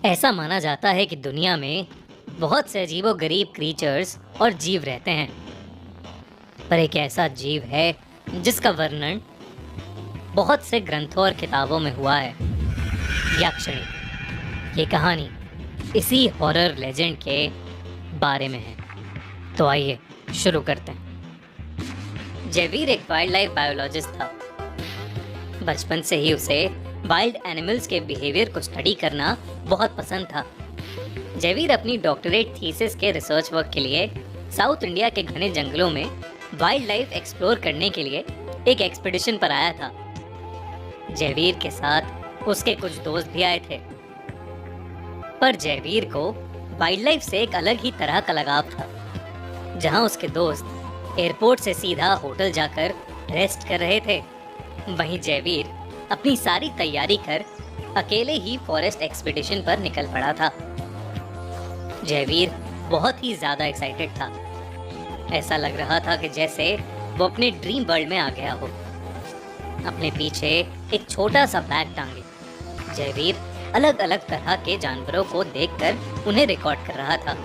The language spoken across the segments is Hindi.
ऐसा माना जाता है कि दुनिया में बहुत से अजीबो-गरीब क्रीचर्स और जीव रहते हैं, पर एक ऐसा जीव है जिसका वर्णन बहुत से ग्रंथों और किताबों में हुआ है, यक्षिणी। ये कहानी इसी हॉरर लेजेंड के बारे में है। तो आइए शुरू करते हैं। जयवीर एक वाइल्ड लाइफ बायोलॉजिस्ट था। बचपन से ही उसे वाइल्ड एनिमल्स के बिहेवियर को स्टडी करना बहुत पसंद था। जयवीर अपनी डॉक्टरेट थीसिस के रिसर्च वर्क के लिए साउथ इंडिया के घने जंगलों में वाइल्ड लाइफ एक्सप्लोर करने के लिए एक एक्सपीडिशन पर आया था। जयवीर के साथ उसके कुछ दोस्त भी आए थे, पर जयवीर को वाइल्ड लाइफ से एक अलग ही तरह का लगाव था। जहां उसके दोस्त एयरपोर्ट से सीधा होटल जाकर रेस्ट कर रहे थे, वहीं जयवीर अपनी सारी तैयारी कर अकेले ही फॉरेस्ट एक्सपीडिशन पर निकल पड़ा था। जयवीर बहुत ही ज्यादा एक्साइटेड था। ऐसा लग रहा था कि जैसे वो अपने ड्रीम वर्ल्ड में आ गया हो। अपने पीछे एक छोटा सा बैग टांगे जयवीर अलग अलग तरह के जानवरों को देखकर उन्हें रिकॉर्ड कर रहा था।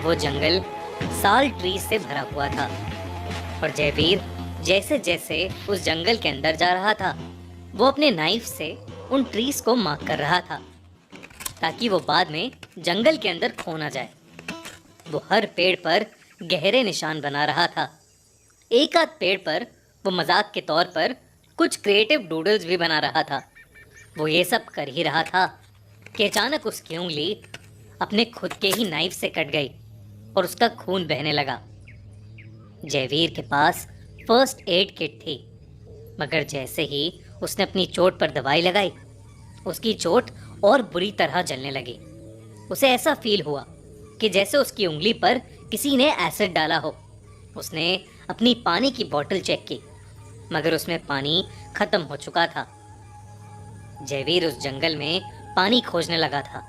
वो जंगल साल ट्रीज से भरा हुआ था और जयवीर जैसे जैसे उस जंगल के अंदर जा रहा था, वो अपने नाइफ से उन ट्रीज को मार्क कर रहा था ताकि वो बाद में जंगल के अंदर खो ना जाए। वो हर पेड़ पर गहरे निशान बना रहा था। एक आध पेड़ पर वो मजाक के तौर पर कुछ क्रिएटिव डूडल्स भी बना रहा था। वो ये सब कर ही रहा था कि अचानक उसकी उंगली अपने खुद के ही नाइफ से कट गई और उसका खून बहने लगा। जयवीर के पास फर्स्ट एड किट थी, मगर जैसे ही उसने अपनी चोट पर दवाई लगाई, उसकी चोट और बुरी तरह जलने लगी। उसे ऐसा फील हुआ कि जैसे उसकी उंगली पर किसी ने एसिड डाला हो। उसने अपनी पानी की बोतल चेक की, मगर उसमें पानी खत्म हो चुका था। जयवीर उस जंगल में पानी खोजने लगा था।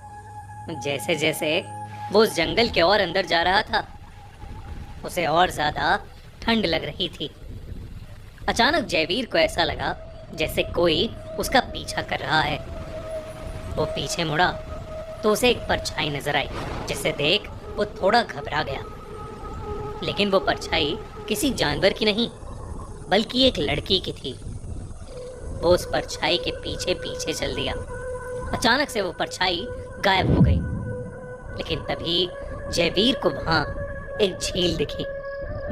जैसे जैसे वो उस जंगल के और अंदर जा रहा था, उसे और ज्यादा ठंड लग रही थी। अचानक जयवीर को ऐसा लगा जैसे कोई उसका पीछा कर रहा है। वो पीछे मुड़ा तो उसे एक परछाई नजर आई, जिसे देख वो थोड़ा घबरा गया। लेकिन वो परछाई किसी जानवर की नहीं, बल्कि एक लड़की की थी। वो उस परछाई के पीछे पीछे चल दिया। अचानक से वो परछाई गायब हो गई, लेकिन तभी जयवीर को वहां एक झील दिखी।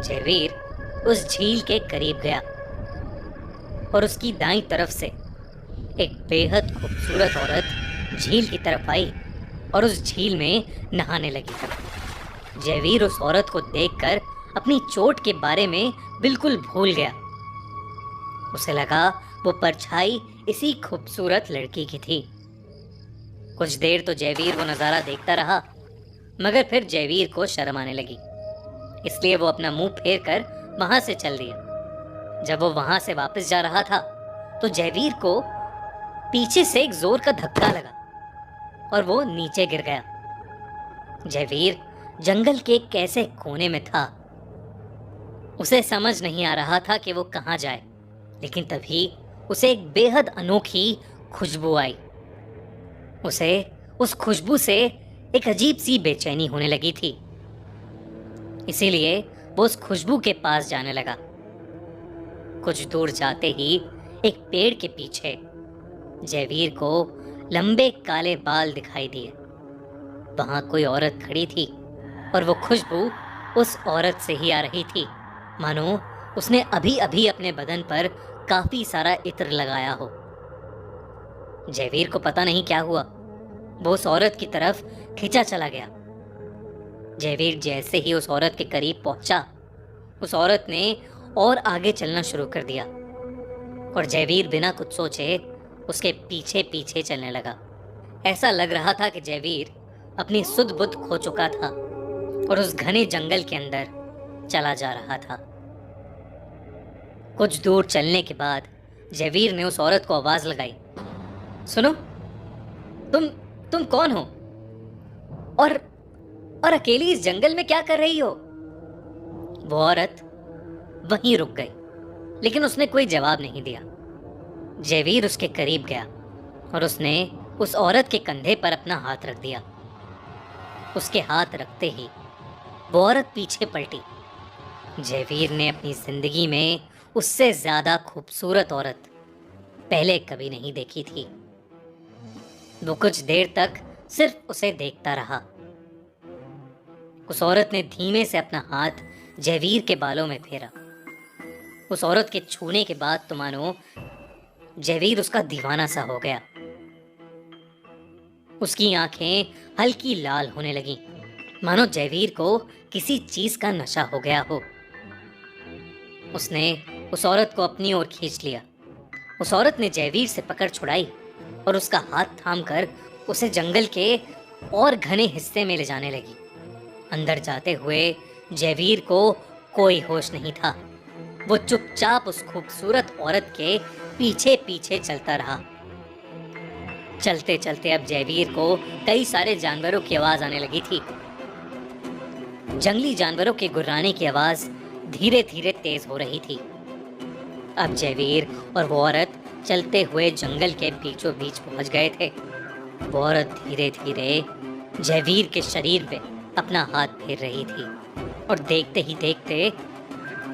जयवीर उस झील के करीब गया और उसकी दाईं तरफ से एक बेहद खूबसूरत औरत झील की तरफ आई और उस झील में नहाने लगी। जयवीर उस औरत को देखकर अपनी चोट के बारे में बिल्कुल भूल गया। उसे लगा वो परछाई इसी खूबसूरत लड़की की थी। कुछ देर तो जयवीर वो नज़ारा देखता रहा, मगर फिर जयवीर को शर्म आने लगी, इसलिए वो अपना मुंह फेर कर वहां से चल दिया। जब वो वहां से वापस जा रहा था तो जयवीर को पीछे से एक जोर का धक्का लगा और वो नीचे गिर गया। जयवीर जंगल के एक ऐसे कोने में था। उसे समझ नहीं आ रहा था कि वो कहां जाए, लेकिन तभी उसे एक बेहद अनोखी खुशबू आई। उसे उस खुशबू से एक अजीब सी बेचैनी होने लगी थी, इसीलिए वो उस खुशबू के पास जाने लगा। कुछ दूर जाते ही एक पेड़ के पीछे जयवीर को लंबे काले बाल दिखाई दिए। वहां कोई औरत खड़ी थी और वो खुशबू उस औरत से ही आ रही थी, मानो उसने अभी अभी अपने बदन पर काफी सारा इत्र लगाया हो। जयवीर को पता नहीं क्या हुआ, वो उस औरत की तरफ खिंचा चला गया। जयवीर जैसे ही उस औरत के करीब पहुंचा, उस औरत ने और आगे चलना शुरू कर दिया और जयवीर बिना कुछ सोचे उसके पीछे पीछे चलने लगा। ऐसा लग रहा था कि जयवीर अपनी सुध बुध खो चुका था और उस घने जंगल के अंदर चला जा रहा था। कुछ दूर चलने के बाद जयवीर ने उस औरत को आवाज लगाई, सुनो, तुम कौन हो और अकेली इस जंगल में क्या कर रही हो? वो औरत वहीं रुक गई, लेकिन उसने कोई जवाब नहीं दिया। जयवीर उसके करीब गया और उसने उस औरत के कंधे पर अपना हाथ रख दिया। उसके हाथ रखते ही वो औरत पीछे पलटी। जयवीर ने अपनी जिंदगी में उससे ज्यादा खूबसूरत औरत पहले कभी नहीं देखी थी। वो कुछ देर तक सिर्फ उसे देखता रहा। उस औरत ने धीमे से अपना हाथ जयवीर के बालों में फेरा। उस औरत के छूने के बाद तो मानो जयवीर उसका दीवाना सा हो गया। उसकी आंखें हल्की लाल होने लगी, मानो जयवीर को किसी चीज का नशा हो गया हो। उसने उस औरत को अपनी ओर खींच लिया। उस औरत ने जयवीर से पकड़ छुड़ाई और उसका हाथ थामकर उसे जंगल के और घने हिस्से में ले जाने लगी। अंदर जाते हुए जयवीर को कोई होश नहीं था। वो चुपचाप उस खूबसूरत औरत के पीछे पीछे चलता रहा। चलते चलते अब जयवीर को कई सारे जानवरों की आवाज आने लगी थी। जंगली जानवरों के गुर्राने की आवाज धीरे धीरे तेज हो रही थी। अब जयवीर और वो औरत चलते हुए जंगल के बीचों बीच पहुंच गए थे। वो औरत धीरे धीरे जयवीर के शरीर पे अपना हाथ फेर रही थी और देखते ही देखते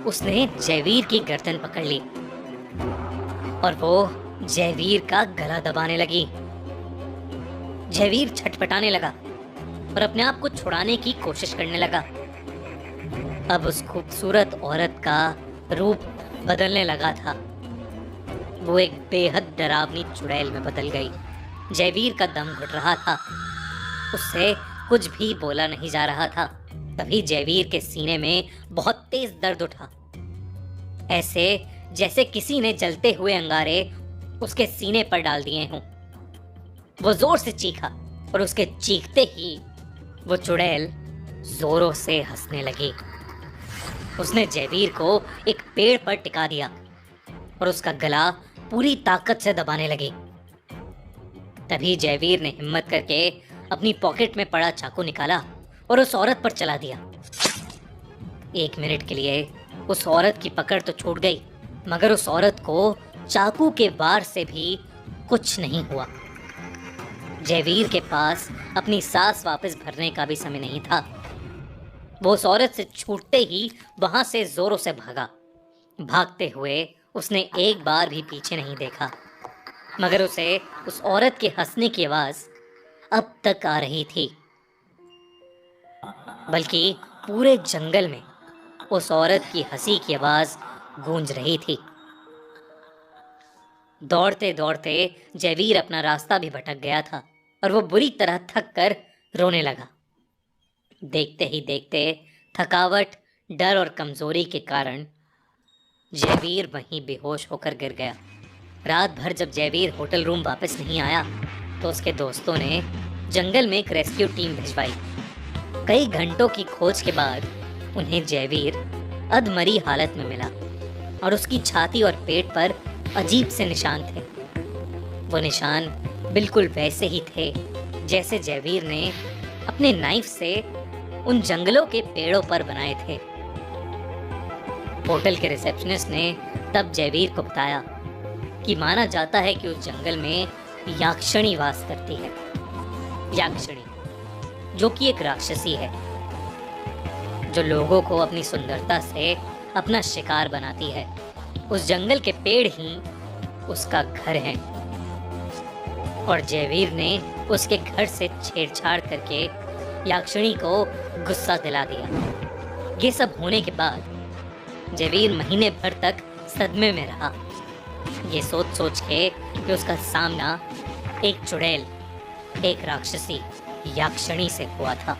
उसने जयवीर की गर्दन पकड़ ली और वो जयवीर का गला दबाने लगी। जयवीर छटपटाने लगा और अपने आप को छुड़ाने की कोशिश करने लगा। अब उस खूबसूरत औरत का रूप बदलने लगा था। वो एक बेहद डरावनी चुड़ैल में बदल गई। जयवीर का दम घुट रहा था। उससे कुछ भी बोला नहीं जा रहा था। तभी जयवीर के सीने में बहुत तेज दर्द उठा, ऐसे जैसे किसी ने जलते हुए अंगारे उसके सीने पर डाल दिए हों। वो जोर से चीखा और उसके चीखते ही वो चुड़ैल जोरों से हंसने लगी। उसने जयवीर को एक पेड़ पर टिका दिया और उसका गला पूरी ताकत से दबाने लगी। तभी जयवीर ने हिम्मत करके अपनी पॉकेट में पड़ा चाकू निकाला और उस औरत पर चला दिया। 1 मिनट के लिए उस औरत की पकड़ तो छूट गई, मगर उस औरत को चाकू के वार से भी कुछ नहीं हुआ। जयवीर के पास अपनी सांस वापस भरने का भी समय नहीं था। वो उस औरत से छूटते ही वहां से जोरों से भागा। भागते हुए उसने एक बार भी पीछे नहीं देखा, मगर उसे उस औरत के हंसने की आवाज अब तक आ रही थी। बल्कि पूरे जंगल में उस औरत की हंसी की आवाज गूंज रही थी। दौड़ते दौड़ते जयवीर अपना रास्ता भी भटक गया था और वो बुरी तरह थक कर रोने लगा। देखते ही देखते थकावट, डर और कमजोरी के कारण जयवीर वहीं बेहोश होकर गिर गया। रात भर जब जयवीर होटल रूम वापस नहीं आया तो उसके दोस्तों ने जंगल में एक रेस्क्यू टीम भिजवाई। कई घंटों की खोज के बाद उन्हें जयवीर अधमरी हालत में मिला और उसकी छाती और पेट पर अजीब से निशान थे। वो निशान बिल्कुल वैसे ही थे जैसे जयवीर ने अपने नाइफ से उन जंगलों के पेड़ों पर बनाए थे। होटल के रिसेप्शनिस्ट ने तब जयवीर को बताया कि माना जाता है कि उस जंगल में याक्षणी वास करती है। याक्षणी जो कि एक राक्षसी है जो लोगों को अपनी सुंदरता से अपना शिकार बनाती है। उस जंगल के पेड़ ही उसका घर है और जयवीर ने उसके घर से छेड़छाड़ करके याक्षणी को गुस्सा दिला दिया। ये सब होने के बाद जयवीर महीने भर तक सदमे में रहा, ये सोच सोच के कि उसका सामना एक चुड़ैल, एक राक्षसी याक्षणी से हुआ था।